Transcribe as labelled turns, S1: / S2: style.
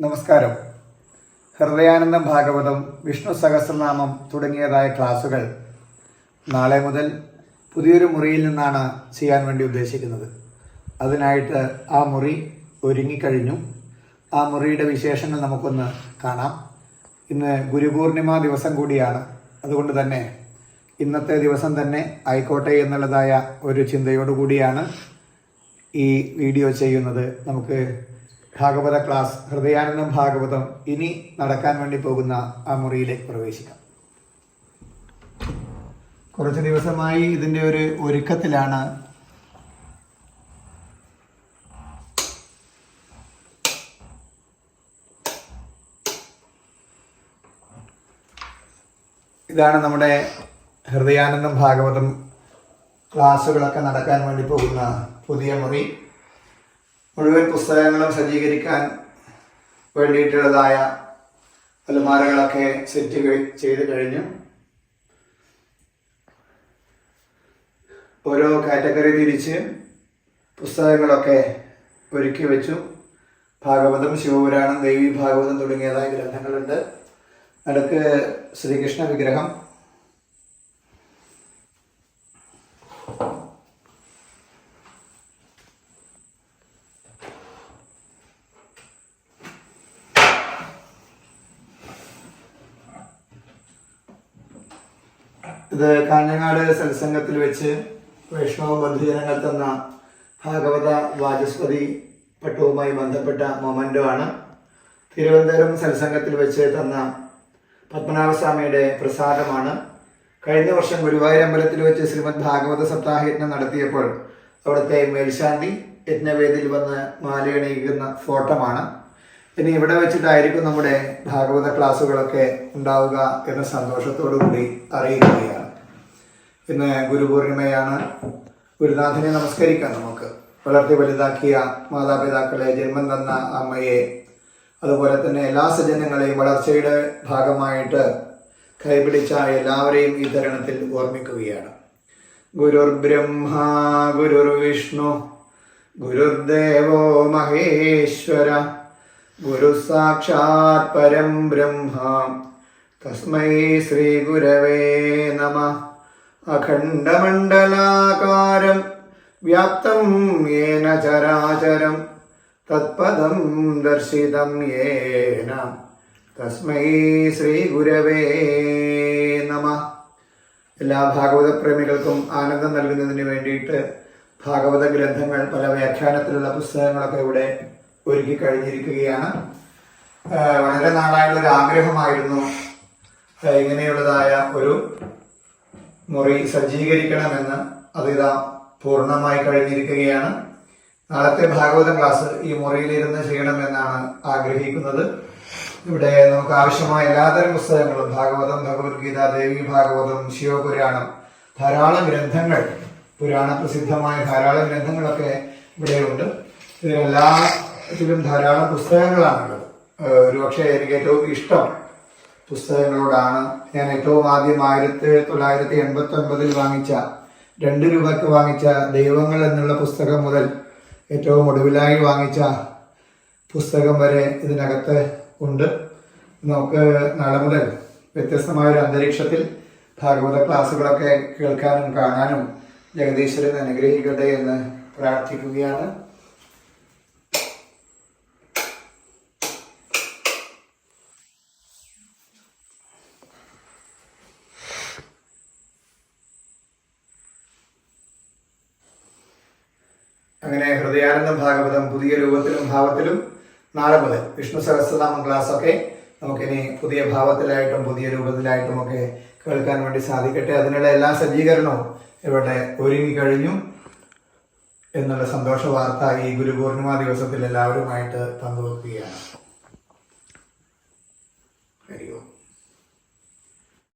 S1: നമസ്കാരം. ഹൃദയാനന്ദം ഭാഗവതം, വിഷ്ണു സഹസ്രനാമം തുടങ്ങിയതായ ക്ലാസുകൾ നാളെ മുതൽ പുതിയൊരു മുറിയിൽ നിന്നാണ് ചെയ്യാൻ വേണ്ടി ഉദ്ദേശിക്കുന്നത്. അതിനായിട്ട് ആ മുറി ഒരുങ്ങിക്കഴിഞ്ഞു. ആ മുറിയുടെ വിശേഷങ്ങൾ നമുക്കൊന്ന് കാണാം. ഇന്ന് ഗുരുപൂർണിമ ദിവസം കൂടിയാണ്. അതുകൊണ്ട് തന്നെ ഇന്നത്തെ ദിവസം തന്നെ ആയിക്കോട്ടെ എന്നുള്ളതായ ഒരു ചിന്തയോടുകൂടിയാണ് ഈ വീഡിയോ ചെയ്യുന്നത്. നമുക്ക് ഭാഗവത ക്ലാസ് ഹൃദയാനന്ദം ഭാഗവതം ഇനി നടക്കാൻ വേണ്ടി പോകുന്ന ആ മുറിയിലേക്ക് പ്രവേശിക്കാം. കുറച്ച് ദിവസമായി ഇതിൻ്റെ ഒരു ഒരുക്കത്തിലാണ്. ഇതാണ് നമ്മുടെ ഹൃദയാനന്ദം ഭാഗവതം ക്ലാസ്സുകളൊക്കെ നടക്കാൻ വേണ്ടി പോകുന്ന പുതിയ മുറി. മുഴുവൻ പുസ്തകങ്ങളും സജ്ജീകരിക്കാൻ വേണ്ടിയിട്ടുള്ളതായ അലമാരകളൊക്കെ സെറ്റ് ചെയ്ത് കഴിഞ്ഞു. ഓരോ കാറ്റഗറി തിരിച്ച് പുസ്തകങ്ങളൊക്കെ ഒരുക്കി വെച്ചു. ഭാഗവതം, ശിവപുരാണം, ദേവി ഭാഗവതം തുടങ്ങിയതായ ഗ്രന്ഥങ്ങളുണ്ട്. നടുക്ക് ശ്രീകൃഷ്ണ വിഗ്രഹം, ഇത് കാഞ്ഞങ്ങാട് സത്സംഗത്തിൽ വെച്ച് വൈഷ്ണവ ബന്ധുജനങ്ങൾ തന്ന ഭാഗവത വാചസ്പതി പട്ടവുമായി ബന്ധപ്പെട്ട മൊമൻറ്റോ ആണ്. തിരുവനന്തപുരം സത്സംഗത്തിൽ വെച്ച് തന്ന പത്മനാഭസ്വാമിയുടെ പ്രസാദമാണ്. കഴിഞ്ഞ വർഷം ഗുരുവായൂർ അമ്പലത്തിൽ വെച്ച് ശ്രീമദ് ഭാഗവത സപ്താഹയജ്ഞം നടത്തിയപ്പോൾ അവിടുത്തെ മേൽശാന്തി യജ്ഞവേദിയിൽ വന്ന് മാലയണിയിക്കുന്ന ഫോട്ടോമാണ്. ഇനി ഇവിടെ വെച്ചിട്ടായിരിക്കും നമ്മുടെ ഭാഗവത ക്ലാസ്സുകളൊക്കെ ഉണ്ടാവുക എന്ന സന്തോഷത്തോടു കൂടി അറിയിക്കുകയാണ്. ഇന്ന് ഗുരുപൂർണിമയാണ്. ഗുരുനാഥനെ നമസ്കരിക്കാം. നമുക്ക് വളർത്തി വലുതാക്കിയ മാതാപിതാക്കളെ, ജന്മം തന്ന അമ്മയെ, അതുപോലെ തന്നെ എല്ലാ സജ്ജനങ്ങളെയും വളർച്ചയുടെ ഭാഗമായിട്ട് കൈപിടിച്ച എല്ലാവരെയും ഈ തരുണത്തിൽ ഓർമ്മിക്കുകയാണ്. ഗുരുർ ബ്രഹ്മ ഗുരുർ വിഷ്ണു ഗുരുദേവോ മഹേശ്വര ഗുരു സാക്ഷാത് പരം ബ്രഹ്മ തസ്മൈ ശ്രീ ഗുരവേ നമഃ. അഖണ്ഡമണ്ഡലാകാരം വ്യാപ്തം യേന ചരാചരം തത്പദം ദർശിതം യേന തസ്മൈ ശ്രീ ഗുരവേ നമഃ. എല്ലാ ഭാഗവത പ്രേമികൾക്കും ആനന്ദം നൽകുന്നതിന് വേണ്ടിയിട്ട് ഭാഗവത ഗ്രന്ഥങ്ങൾ, പല വ്യാഖ്യാനത്തിലുള്ള പുസ്തകങ്ങളൊക്കെ ഇവിടെ ഒരുക്കി കഴിഞ്ഞിരിക്കുകയാണ്. വളരെ നാളായുള്ളൊരു ആഗ്രഹമായിരുന്നു ഇങ്ങനെയുള്ളതായ ഒരു മുറി സജ്ജീകരിക്കണമെന്ന്. അതിതാ പൂർണ്ണമായി കഴിഞ്ഞിരിക്കുകയാണ്. നാളത്തെ ഭാഗവത ക്ലാസ് ഈ മുറിയിലിരുന്ന് ചെയ്യണമെന്നാണ് ആഗ്രഹിക്കുന്നത്. ഇവിടെ നമുക്ക് ആവശ്യമായ എല്ലാതരം പുസ്തകങ്ങളും, ഭാഗവതം, ഭഗവത്ഗീത, ദേവി ഭാഗവതം, ശിവപുരാണം, ധാരാളം ഗ്രന്ഥങ്ങൾ, പുരാണ പ്രസിദ്ധമായ ധാരാളം ഗ്രന്ഥങ്ങളൊക്കെ ഇവിടെയുണ്ട്. ഇതിലും ധാരാളം പുസ്തകങ്ങളാണുള്ളത്. ഒരുപക്ഷെ എനിക്ക് ഏറ്റവും ഇഷ്ടം പുസ്തകങ്ങളോടാണ്. ഞാൻ ഏറ്റവും ആദ്യം 1989 വാങ്ങിച്ച 2 രൂപയ്ക്ക് വാങ്ങിച്ച ദൈവങ്ങൾ എന്നുള്ള പുസ്തകം മുതൽ ഏറ്റവും ഒടുവിലായി വാങ്ങിച്ച പുസ്തകം വരെ ഇതിനകത്ത് ഉണ്ട്. നമുക്ക് നാളെ മുതൽ വ്യത്യസ്തമായൊരു അന്തരീക്ഷത്തിൽ ഭാഗവത ക്ലാസ്സുകളൊക്കെ കേൾക്കാനും കാണാനും ജഗദീശ്വരൻ അനുഗ്രഹിക്കട്ടെ എന്ന് പ്രാർത്ഥിക്കുകയാണ്. അങ്ങനെ ഹൃദയാനന്ദം ഭാഗവതം പുതിയ രൂപത്തിലും ഭാവത്തിലും നാളെ മുതൽ വിഷ്ണു സഹസ്രനാമം ക്ലാസ്സൊക്കെ നമുക്കിനി പുതിയ ഭാവത്തിലായിട്ടും പുതിയ രൂപത്തിലായിട്ടും ഒക്കെ കേൾക്കാൻ വേണ്ടി സാധിക്കട്ടെ. അതിനുള്ള എല്ലാ സജ്ജീകരണവും ഇവിടെ ഒരുങ്ങിക്കഴിഞ്ഞു എന്നുള്ള സന്തോഷ വാർത്ത ഈ ഗുരുപൂർണിമ ദിവസത്തിൽ എല്ലാവരുമായിട്ട് പങ്കുവെക്കുകയാണ്.